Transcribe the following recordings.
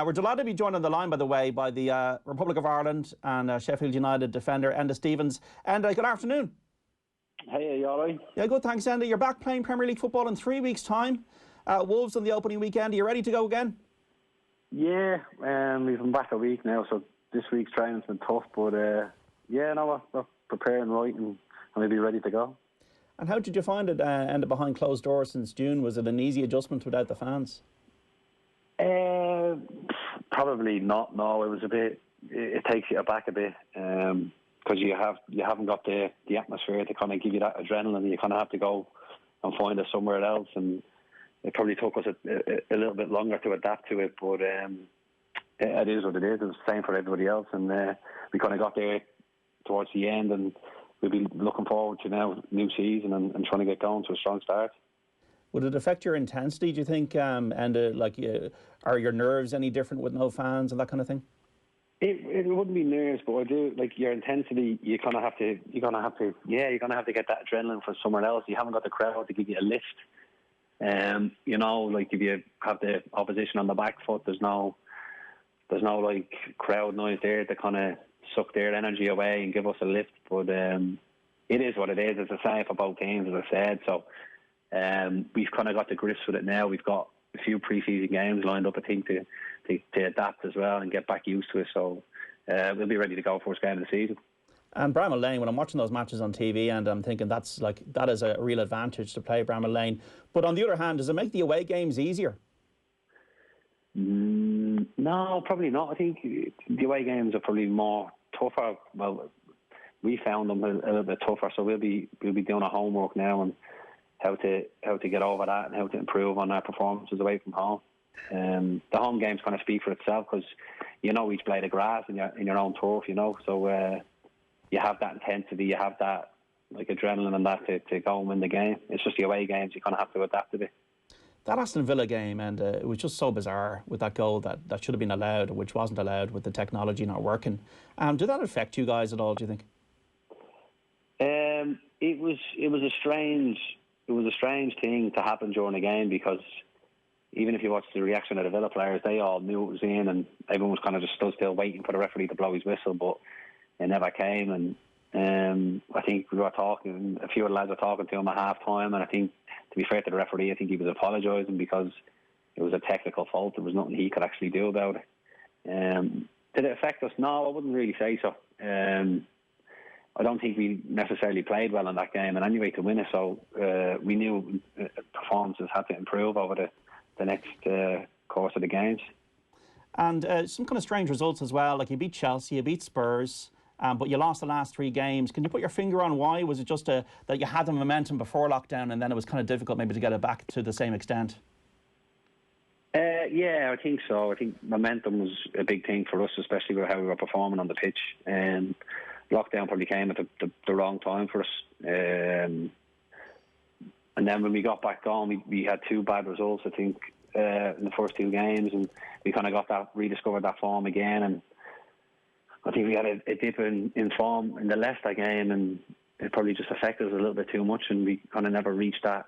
We're delighted to be joined on the line, by the way, by the Republic of Ireland and Sheffield United defender, Enda Stevens. Enda, good afternoon. Hey, are you all right? Yeah, good, thanks, Enda. You're back playing Premier League football in 3 weeks' time. Wolves on the opening weekend. Are you ready to go again? Yeah, we've been back a week now, so this week's training's been tough, but yeah, no, we're preparing right and we'll be ready to go. And how did you find it, Enda, behind closed doors since June? Was it an easy adjustment without the fans? Probably not. No, it was a bit. It takes you aback a bit because you haven't got the atmosphere to kind of give you that adrenaline. You kind of have to go and find it somewhere else, and it probably took us a little bit longer to adapt to it. But it is what it is. It was the same for everybody else, and we kind of got there towards the end, and we'll be looking forward to now new season and trying to get going to a strong start. Would it affect your intensity, do you think? And are your nerves any different with no fans and that kind of thing? It wouldn't be nerves, but I do like your intensity. You're gonna have to get that adrenaline from somewhere else. You haven't got the crowd to give you a lift. Like if you have the opposition on the back foot, there's no like crowd noise there to kind of suck their energy away and give us a lift. But it is what it is. It's the same for both teams, as I said. So. We've kind of got the grips with it now. We've got a few pre-season games lined up, I think, to adapt as well and get back used to it. So we'll be ready to go first game of the season. And Bramall Lane, when I'm watching those matches on TV, and I'm thinking that is a real advantage to play Bramall Lane. But on the other hand, does it make the away games easier? No, probably not. I think the away games are probably more tougher. Well, we found them a little bit tougher, so we'll be doing our homework now and how to get over that and how to improve on our performances away from home. The home games kind of speak for itself because each blade of grass in your own turf, so you have that intensity, you have that like adrenaline and that to go and win the game. It's just the away games you kind of have to adapt to it. That Aston Villa game, and it was just so bizarre with that goal that should have been allowed, which wasn't allowed with the technology not working. Did that affect you guys at all, do you think? It was a strange thing to happen during the game because even if you watch the reaction of the Villa players, they all knew it was in and everyone was kind of just stood still waiting for the referee to blow his whistle, but it never came. And I think we were talking, a few of the lads were talking to him at half time, and I think, to be fair to the referee, I think he was apologising because it was a technical fault. There was nothing he could actually do about it. Did it affect us? No, I wouldn't really say so. I don't think we necessarily played well in that game, and anyway to win it. So we knew performances had to improve over the next course of the games. And some kind of strange results as well. Like you beat Chelsea, you beat Spurs, but you lost the last 3 games. Can you put your finger on why? Was it just that you had the momentum before lockdown, and then it was kind of difficult maybe to get it back to the same extent? Yeah, I think so. I think momentum was a big thing for us, especially with how we were performing on the pitch. Lockdown probably came at the wrong time for us. And then when we got back on, we had 2 bad results, I think, in the first 2 games, and we kind of rediscovered that form again. And I think we had a dip in form in the Leicester game, and it probably just affected us a little bit too much, and we kind of never reached the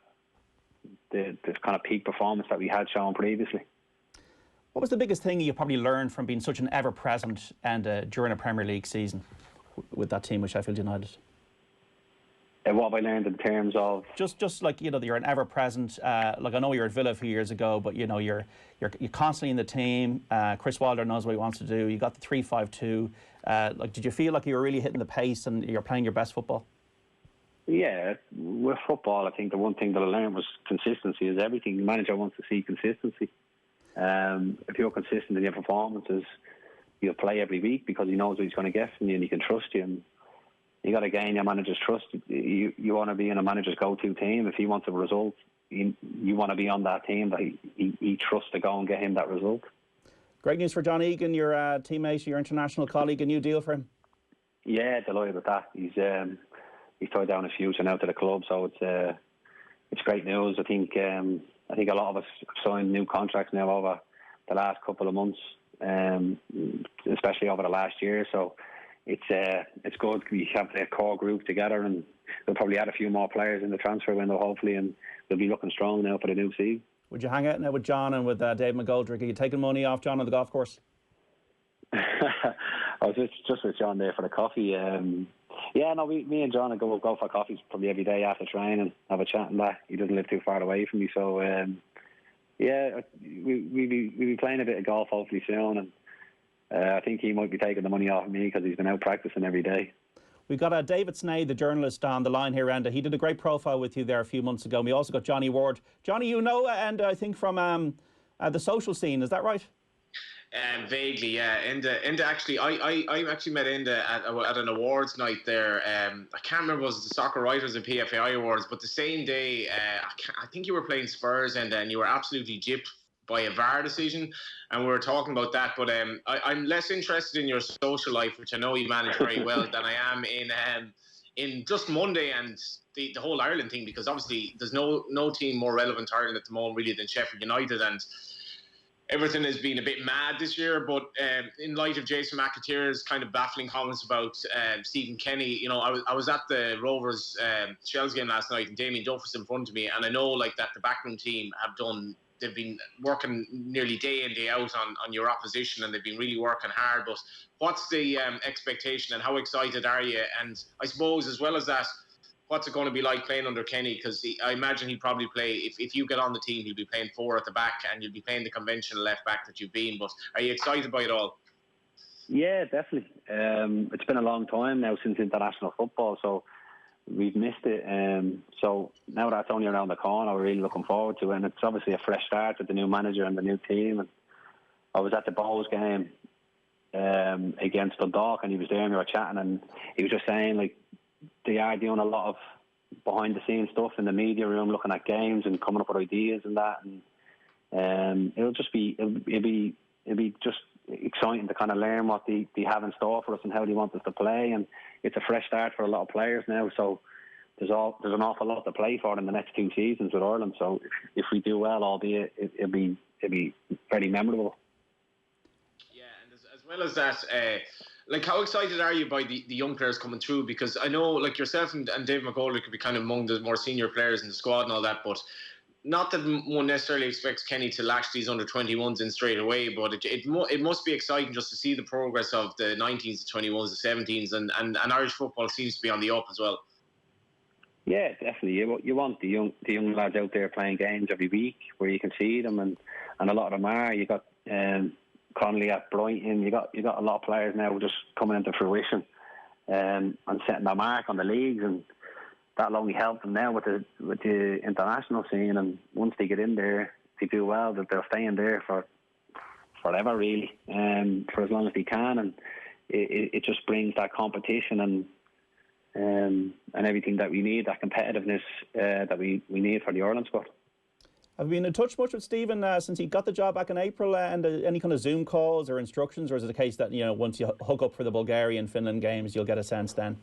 kind of peak performance that we had shown previously. What was the biggest thing you probably learned from being such an ever-present and during a Premier League season with that team with Sheffield United? What have I learned in terms of just like you're an ever-present. Like I know you were at Villa a few years ago, but you're constantly in the team. Chris Wilder knows what he wants to do. You got the 3-5-2. Did you feel like you were really hitting the pace and you're playing your best football? Yeah, with football, I think the one thing that I learned was consistency is everything. The manager wants to see consistency. If you're consistent in your performances, you'll play every week because he knows what he's going to get from you and he can trust you. And you got to gain your manager's trust. You want to be in a manager's go-to team. If he wants a result, you want to be on that team that he trusts to go and get him that result. Great news for John Egan, your teammate, your international colleague. A new deal for him? Yeah, delighted with that. He's tied down his future now to the club, so it's great news. I think a lot of us have signed new contracts now over the last couple of months, especially over the last year. So it's good. We have the core group together, and we'll probably add a few more players in the transfer window, hopefully, and we'll be looking strong now for the new season. Would you hang out now with John and with Dave McGoldrick? Are you taking money off John on the golf course? I was just with John there for the coffee. Yeah, no, me and John would go for coffees probably every day after training, have a chat and that. He doesn't live too far away from me, so yeah, we'll be playing a bit of golf hopefully soon, and I think he might be taking the money off me because he's been out practicing every day. We've got David Snade, the journalist, on the line here, Enda. He did a great profile with you there a few months ago. And we also got Johnny Ward. Johnny, you know Enda, I think, from the social scene. Is that right? Vaguely, yeah. Enda actually, I actually met Enda at an awards night there. I can't remember, was it the Soccer Writers and PFAI Awards, but the same day, I think you were playing Spurs, Enda, and you were absolutely gypped by a VAR decision, and we were talking about that. But I'm less interested in your social life, which I know you manage very well, than I am in just Monday and the whole Ireland thing, because obviously there's no team more relevant to Ireland at the moment really than Sheffield United, and everything has been a bit mad this year. But in light of Jason McAteer's kind of baffling comments about Stephen Kenny, you know, I was at the Rovers Shells game last night, and Damien Duff was in front of me, and I know like that the backroom team they've been working nearly day in, day out on your opposition, and they've been really working hard. But what's the expectation, and how excited are you? And I suppose as well as that, what's it going to be like playing under Kenny? Because I imagine he'll probably play, if you get on the team, he'll be playing 4 at the back, and you'll be playing the conventional left back that you've been. But are you excited by it all? Yeah, definitely. It's been a long time now since international football, so we've missed it. So now that's only around the corner, we're really looking forward to it. And it's obviously a fresh start with the new manager and the new team. And I was at the Bowls game against Dundalk, and he was there and we were chatting, and he was just saying, like, they are doing a lot of behind the scenes stuff in the media room, looking at games and coming up with ideas and that. And it'll be just exciting to kind of learn what they have in store for us and how they want us to play. And it's a fresh start for a lot of players now, so there's an awful lot to play for in the next 2 seasons with Ireland. So if we do well, albeit it'll be very memorable. Yeah, and as well as that, like, how excited are you by the young players coming through? Because I know, like, yourself and Dave McGoldrick could be kind of among the more senior players in the squad and all that, but not that one necessarily expects Kenny to lash these under-21s in straight away, but it must be exciting just to see the progress of the 19s, the 21s, the 17s, and Irish football seems to be on the up as well. Yeah, definitely. You want the young lads out there playing games every week where you can see them, and a lot of them are. You got Connolly at Brighton. You got a lot of players now just coming into fruition and setting their mark on the leagues, and that'll only help them now with the international scene. And once they get in there, if they do well, that they'll stay in there for forever, really, for as long as they can. And it just brings that competition and everything that we need, that competitiveness that we need for the Ireland squad. Have you been in touch much with Stephen since he got the job back in April, and any kind of Zoom calls or instructions, or is it the case that, you know, once you hook up for the Bulgarian-Finland games, you'll get a sense then?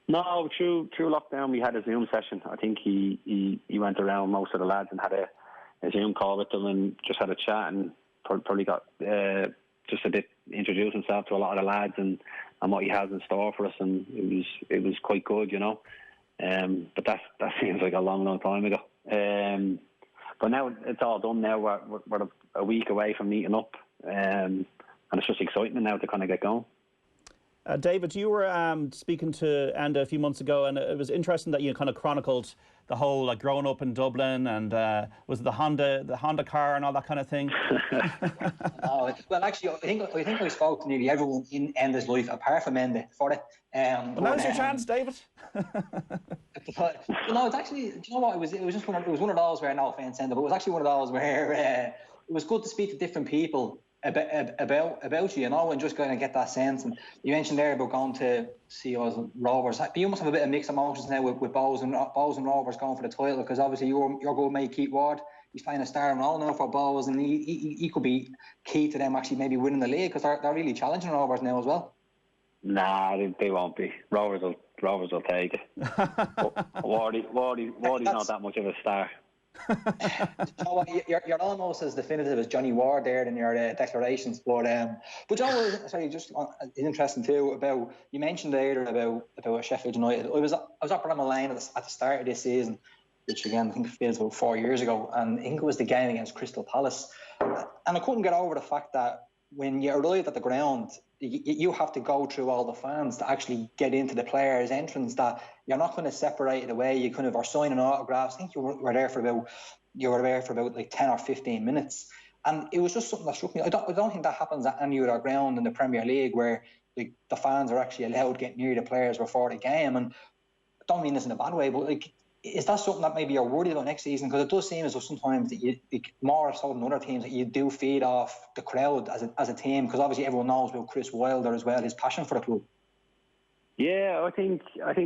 No, through lockdown we had a Zoom session. I think he went around most of the lads and had a Zoom call with them and just had a chat, and probably got just a bit introduced himself to a lot of the lads and what he has in store for us, and it was quite good, you know. But that seems like a long time ago. But now it's all done. Now we're a week away from meeting up, and it's just excitement now to kind of get going. David, you were speaking to Enda a few months ago, and it was interesting that you kind of chronicled the whole, like, growing up in Dublin, and was it the Honda car and all that kind of thing? Well, actually, I think I spoke to nearly everyone in Enda's life apart from Enda for it. Well, now's your chance, David. But, no, it's actually, do you know what? It was one of those where, no offence, Enda, but it was actually one of those where it was good to speak to different people about you, you know, and just kind of get that sense. And you mentioned there about going to see us Rovers. You must have a bit of mixed emotions now with Bows and Rovers going for the title, because obviously your good mate Keith Ward, he's playing a starring role now for Bows, and he could be key to them actually maybe winning the league, because they're really challenging Rovers now as well. Nah, they won't be. Rovers will take it. Wardy's not that much of a star. You know what, you're almost as definitive as Johnny Ward there in your declarations, but John, sorry, just interesting too about, you mentioned later about Sheffield United. I was up Bramall Lane at the start of this season. which again I think feels about 4 years ago, and I think it was the game against Crystal Palace, and I couldn't get over the fact that when you arrive at the ground, you have to go through all the fans to actually get into the players' entrance. That you're not going to separate it away. You kind of are signing autographs. I think you were there for about like 10 or 15 minutes, and it was just something that struck me. I don't think that happens at any other ground in the Premier League where the fans are actually allowed to get near the players before the game. And I don't mean this in a bad way, but like, is that something that maybe you're worried about next season? Because it does seem as though sometimes that you more so than other teams that you do feed off the crowd as a team, because obviously everyone knows about Chris Wilder as well, his passion for the club. Yeah, I think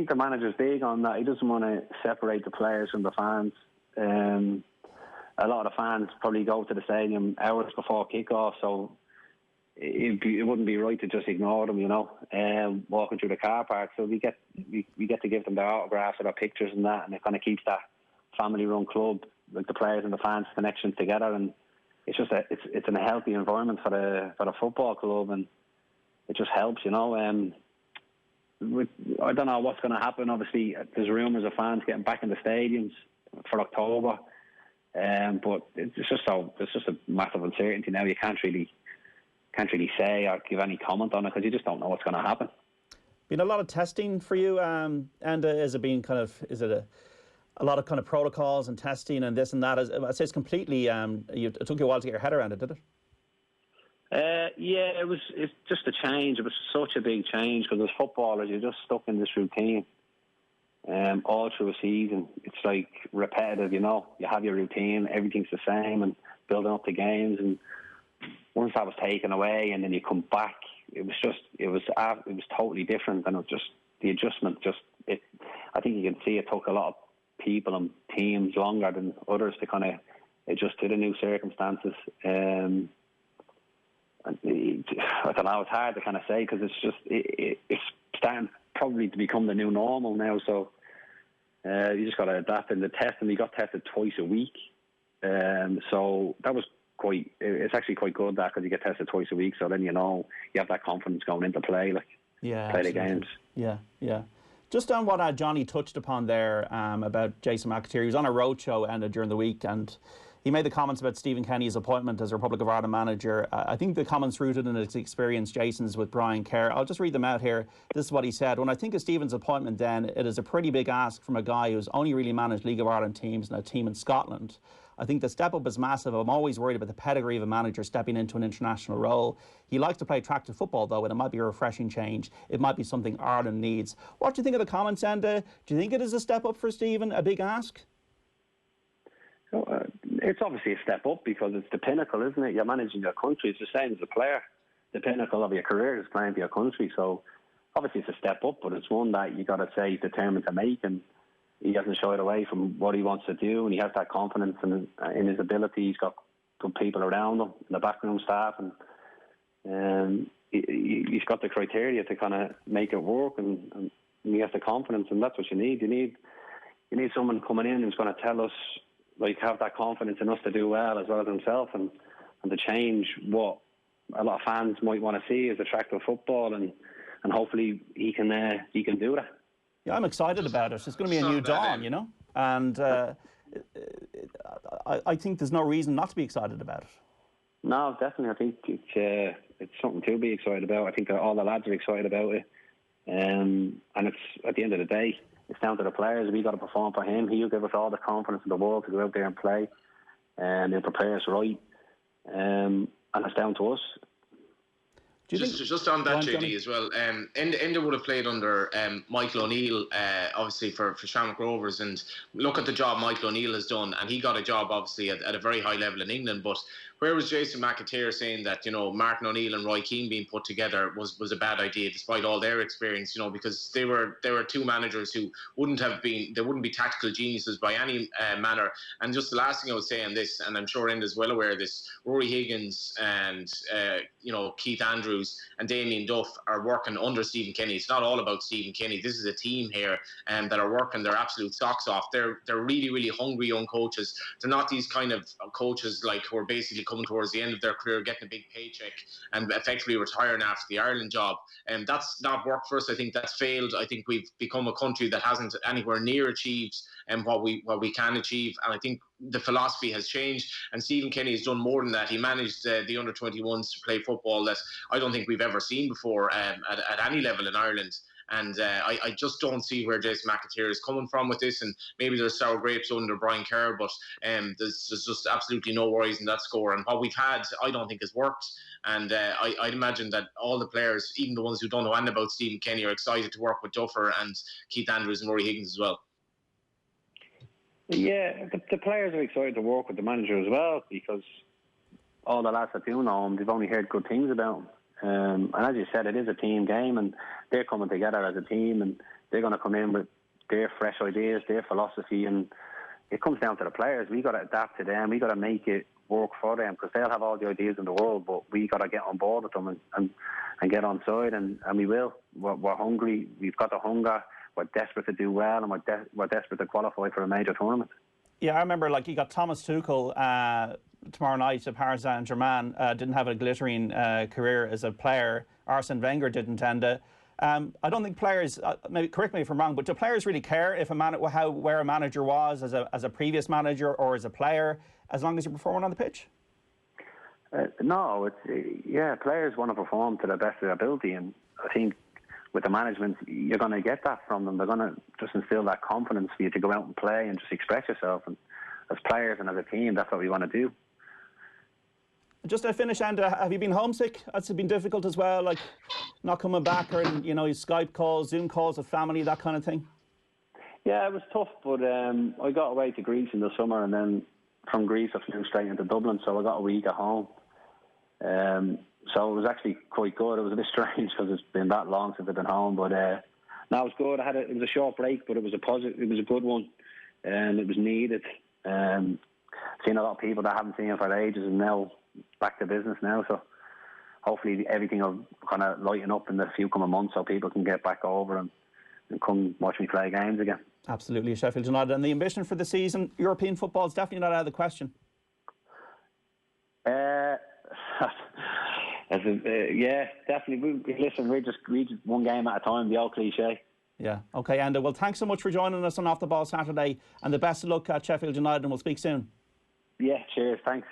the manager's big on that. He doesn't want to separate the players from the fans. A lot of the fans probably go to the stadium hours before kick-off, so it wouldn't be right to just ignore them, walking through the car park. So we get to give them their autographs or their pictures and that, and it kind of keeps that family-run club, like the players and the fans' connection together. And it's just it's in a healthy environment for the football club, and it just helps, I don't know what's going to happen. Obviously, there's rumours of fans getting back in the stadiums for October, but it's just a massive uncertainty now. You can't really say or give any comment on it because you just don't know what's going to happen. Been a lot of testing for you, and is it a lot of kind of protocols and testing and this and that? I'd say it's completely. It took you a while to get your head around it, did it? Yeah, it's just a change. It was such a big change because as footballers, you're just stuck in this routine all through a season. It's like repetitive, You have your routine, everything's the same, and building up the games. And once that was taken away, and then you come back, it was totally different, and it just the adjustment. I think you can see it took a lot of people and teams longer than others to kind of adjust to the new circumstances. I don't know. It's hard to kind of say because it's starting probably to become the new normal now. So you just got to adapt. And the testing, we got tested twice a week, so that was. It's actually quite good that because you get tested twice a week, so then you have that confidence going into play, play the games. Yeah. Just on what Johnny touched upon there about Jason McAteer, he was on a roadshow during the week, and he made the comments about Stephen Kenny's appointment as Republic of Ireland manager. I think the comments rooted in his experience, Jason's, with Brian Kerr. I'll just read them out here. This is what he said. When I think of Stephen's appointment then, it is a pretty big ask from a guy who's only really managed League of Ireland teams and a team in Scotland. I think the step up is massive. I'm always worried about the pedigree of a manager stepping into an international role. He likes to play attractive football, though, and it might be a refreshing change. It might be something Ireland needs. What do you think of the comments, Enda? Do you think it is a step up for Stephen, a big ask? It's obviously a step up because it's the pinnacle, isn't it? You're managing your country. It's the same as a player. The pinnacle of your career is playing for your country. So obviously it's a step up, but it's one that you got to say he's determined to make, and he hasn't shied away from what he wants to do, and he has that confidence in his ability. He's got good people around him, the backroom staff, and he's got the criteria to kind of make it work, and he has the confidence, and that's what you need. You need someone coming in who's going to tell us, have that confidence in us to do well as himself, and to change what a lot of fans might want to see as attractive football, and hopefully he can do that. Yeah, I'm excited about it. It's going to be a new dawn, and I think there's no reason not to be excited about it. No, definitely. I think it's something to be excited about. I think all the lads are excited about it, and it's at the end of the day, it's down to the players. We got to perform for him. He'll give us all the confidence in the world to go out there and play, and he'll prepare us right, and it's down to us. Just on that, JD, as well, Enda would have played under Michael O'Neill, obviously, for Shamrock Rovers, and look at the job Michael O'Neill has done, and he got a job, obviously, at a very high level in England, but where was Jason McAteer saying that, Martin O'Neill and Roy Keane being put together was a bad idea, despite all their experience, because they were two managers who wouldn't be tactical geniuses by any manner. And just the last thing I would say on this, and I'm sure Enda's well aware of this, Rory Higgins and Keith Andrews and Damien Duff are working under Stephen Kenny. It's not all about Stephen Kenny. This is a team here that are working their absolute socks off. They're really, really hungry young coaches. They're not these kind of coaches who are basically coming towards the end of their career, getting a big paycheck and effectively retiring after the Ireland job. And that's not worked for us. I think that's failed. I think we've become a country that hasn't anywhere near achieved what we can achieve. And I think the philosophy has changed. And Stephen Kenny has done more than that. He managed the under-21s to play football that I don't think we've ever seen before at any level in Ireland. And I just don't see where Jason McAteer is coming from with this. And maybe there's sour grapes under Brian Kerr, but there's just absolutely no worries in that score. And what we've had, I don't think has worked. And I'd imagine that all the players, even the ones who don't know anything about Stephen Kenny, are excited to work with Duffer and Keith Andrews and Rory Higgins as well. Yeah, the players are excited to work with the manager as well, because all the lads that do know him, they've only heard good things about him. And as you said, it is a team game, and they're coming together as a team, and they're going to come in with their fresh ideas, their philosophy, and it comes down to the players. We got to adapt to them. We got to make it work for them, because they'll have all the ideas in the world, but we got to get on board with them and get on side, and we will. We're hungry. We've got the hunger. We're desperate to do well, and we're desperate to qualify for a major tournament. Yeah, I remember, like, you got Thomas Tuchel tomorrow night at Paris Saint-Germain. Didn't have a glittering career as a player. Arsene Wenger didn't end it. I don't think players, maybe correct me if I'm wrong, but do players really care if where a manager was as a previous manager or as a player, as long as you're performing on the pitch? No, players want to perform to the best of their ability, and I think with the management, you're going to get that from them. They're going to just instill that confidence for you to go out and play and just express yourself. And as players and as a team, that's what we want to do. Just to finish, Enda, have you been homesick? Has it been difficult as well, like not coming back, or Skype calls, Zoom calls with family, that kind of thing? Yeah, it was tough, but I got away to Greece in the summer, and then from Greece I flew straight into Dublin, so I got a week at home. So it was actually quite good. It was a bit strange because it's been that long since I've been home, but no, it was good. It was a short break, but it was a positive. It was a good one, and it was needed. Seen a lot of people that I haven't seen for ages, and now back to business now. So hopefully everything will kind of lighten up in the few coming months, so people can get back over and come watch me play games again. Absolutely, Sheffield United. And the ambition for the season, European football is definitely not out of the question. Yeah, definitely. Listen, we just one game at a time, the old cliche. Yeah, okay, Enda. Well, thanks so much for joining us on Off the Ball Saturday, and the best of luck at Sheffield United, and we'll speak soon. Yeah, cheers, thanks.